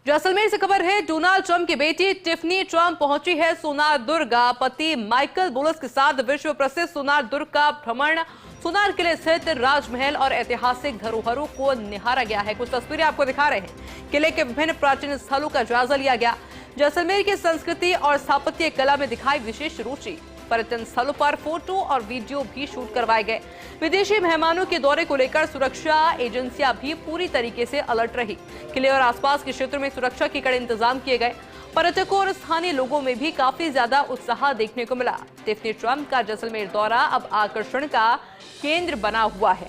जैसलमेर से खबर है, डोनाल्ड ट्रंप की बेटी टिफनी ट्रंप पहुंची है सोनार दुर्ग। पति माइकल बुलस के साथ विश्व प्रसिद्ध सोनार दुर्ग का भ्रमण। सोनार किले स्थित राजमहल और ऐतिहासिक धरोहरों को निहारा गया है। कुछ तस्वीरें आपको दिखा रहे हैं। किले के विभिन्न प्राचीन स्थलों का जायजा लिया गया। जैसलमेर की संस्कृति और स्थापत्य कला में दिखाई विशेष रुचि। पर्यटन स्थलों पर फोटो और वीडियो भी शूट करवाए गए। विदेशी मेहमानों के दौरे को लेकर सुरक्षा एजेंसियां भी पूरी तरीके से अलर्ट रही। किले और आसपास के क्षेत्र में सुरक्षा के कड़े इंतजाम किए गए। पर्यटकों और स्थानीय लोगों में भी काफी ज्यादा उत्साह देखने को मिला। टिफनी ट्रंप का जैसलमेर दौरा अब आकर्षण का केंद्र बना हुआ है।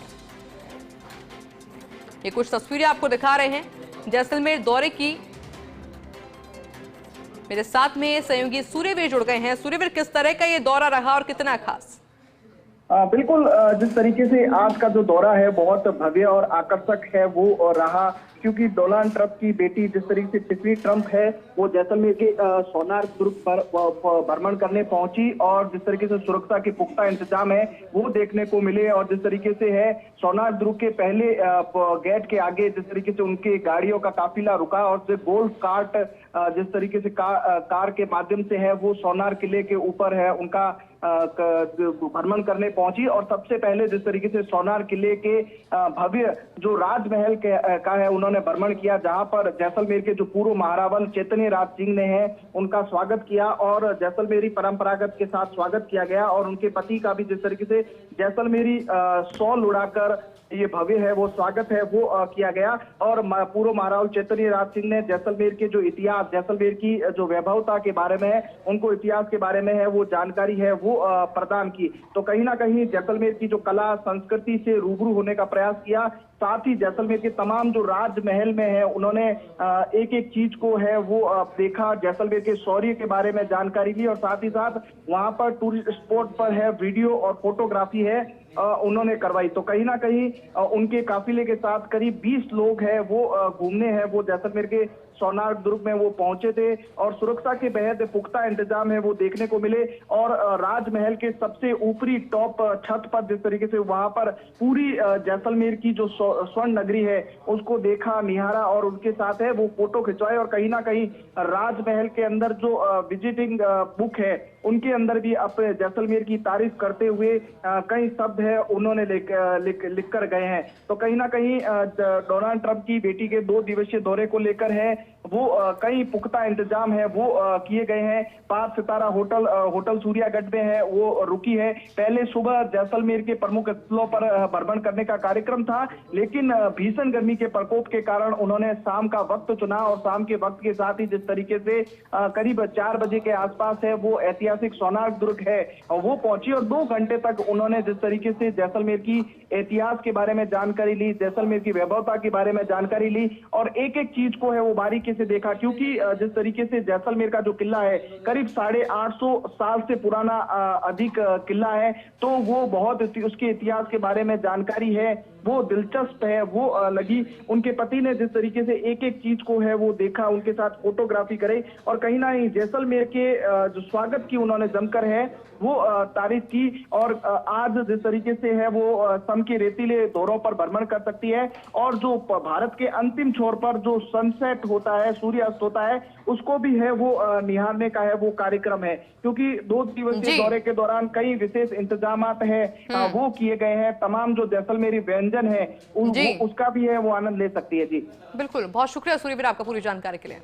ये कुछ तस्वीरें आपको दिखा रहे हैं जैसलमेर दौरे की। मेरे साथ में सहयोगी सूर्यवीर जुड़ गए हैं। सूर्यवीर, किस तरह का ये दौरा रहा और कितना खास? बिल्कुल, जिस तरीके से आज का जो दौरा है बहुत भव्य और आकर्षक है वो रहा, क्योंकि डोनाल्ड ट्रंप की बेटी जिस तरीके से टिफनी ट्रंप है वो जैसलमेर के सोनार दुर्ग पर भ्रमण करने पहुंची और जिस तरीके से सुरक्षा के पुख्ता इंतजाम है वो देखने को मिले। और जिस तरीके से है सोनार दुर्ग के पहले गेट के आगे जिस तरीके से उनके गाड़ियों का काफिला रुका और जो गोल्फ कार्ट जिस तरीके से कार के माध्यम से है वो सोनार किले के ऊपर है उनका भ्रमण करने पहुंची। और सबसे पहले जिस तरीके से सोनार किले के भव्य जो राजमहल का है उन्होंने भ्रमण किया, जहां पर जैसलमेर के जो पूर्व महारावल चैतन्य राज सिंह ने है उनका स्वागत किया और जैसलमेरी परंपरागत के साथ स्वागत किया गया। और उनके पति का भी जिस तरीके से जैसलमेरी शॉल उड़ाकर ये भव्य है वो स्वागत है वो किया गया। और पूर्व महारावल चैतन्य राज सिंह ने जैसलमेर के जो इतिहास, जैसलमेर की जो वैभवता के बारे में है, उनको इतिहास के बारे में है वो जानकारी है वो प्रदान की। तो कहीं ना कहीं जैसलमेर की जो कला संस्कृति से रूबरू होने का प्रयास किया। साथ ही जैसलमेर के तमाम जो राजमहल में है उन्होंने एक एक चीज को है वो देखा, जैसलमेर के शौर्य के बारे में जानकारी ली और साथ ही साथ वहां पर टूरिस्ट स्पॉट पर है वीडियो और फोटोग्राफी है उन्होंने करवाई। तो कहीं ना कहीं उनके काफिले के साथ करीब 20 लोग हैं वो घूमने हैं वो जैसलमेर के सोनार दुर्ग में वो पहुंचे थे और सुरक्षा के बेहद पुख्ता इंतजाम है वो देखने को मिले। और राजमहल के सबसे ऊपरी टॉप छत पर जिस तरीके से वहां पर पूरी जैसलमेर की जो स्वर्ण नगरी है उसको देखा, निहारा और उनके साथ है वो फोटो खिंचवाए। और कहीं ना कहीं राजमहल के अंदर जो विजिटिंग बुक है उनके अंदर भी अपने जैसलमेर की तारीफ करते हुए कई शब्द है उन्होंने लिख कर गए हैं। तो कहीं ना कहीं डोनाल्ड ट्रंप की बेटी के 2 दिवसीय दौरे को लेकर है वो कई पुख्ता इंतजाम है वो किए गए हैं। 5 सितारा होटल सूर्यागढ़ में है वो रुकी है। पहले सुबह जैसलमेर के प्रमुख स्थलों पर भ्रमण करने का कार्यक्रम था, लेकिन भीषण गर्मी के प्रकोप के कारण उन्होंने शाम का वक्त चुना और शाम के वक्त के साथ ही जिस तरीके से करीब 4 बजे के आसपास है वो ऐतिहासिक सोनार दुर्ग है वो पहुंची और 2 घंटे तक उन्होंने जिस तरीके से जैसलमेर की इतिहास के बारे में जानकारी ली, जैसलमेर की वैभवता के बारे में जानकारी ली और एक एक चीज को है वो बारीकी से देखा। क्योंकि जिस तरीके से जैसलमेर का जो किला है करीब 850 साल से पुराना अधिक किला है, तो वो बहुत उसके इतिहास के बारे में जानकारी है वो दिलचस्प है वो लगी। उनके पति ने जिस तरीके से एक एक चीज को है वो देखा, उनके साथ फोटोग्राफी करे और कहीं ना कहीं जैसलमेर के जो स्वागत की उन्होंने जमकर है वो तारीफ की। और आज जिस तरीके से है वो सम के रेतीले दौरों पर भ्रमण कर सकती है और जो भारत के अंतिम छोर पर जो सनसेट होता है, सूर्यास्त होता है, उसको भी है वो निहारने का है वो कार्यक्रम है। क्योंकि 2 दिवसीय दौरे के दौरान कई विशेष इंतजामात है वो किए गए हैं। तमाम जो जैसलमेरी व्यंजन है उसका भी है वो आनंद ले सकती है। जी बिल्कुल, बहुत शुक्रिया सूर्यवीर आपका पूरी जानकारी के लिए।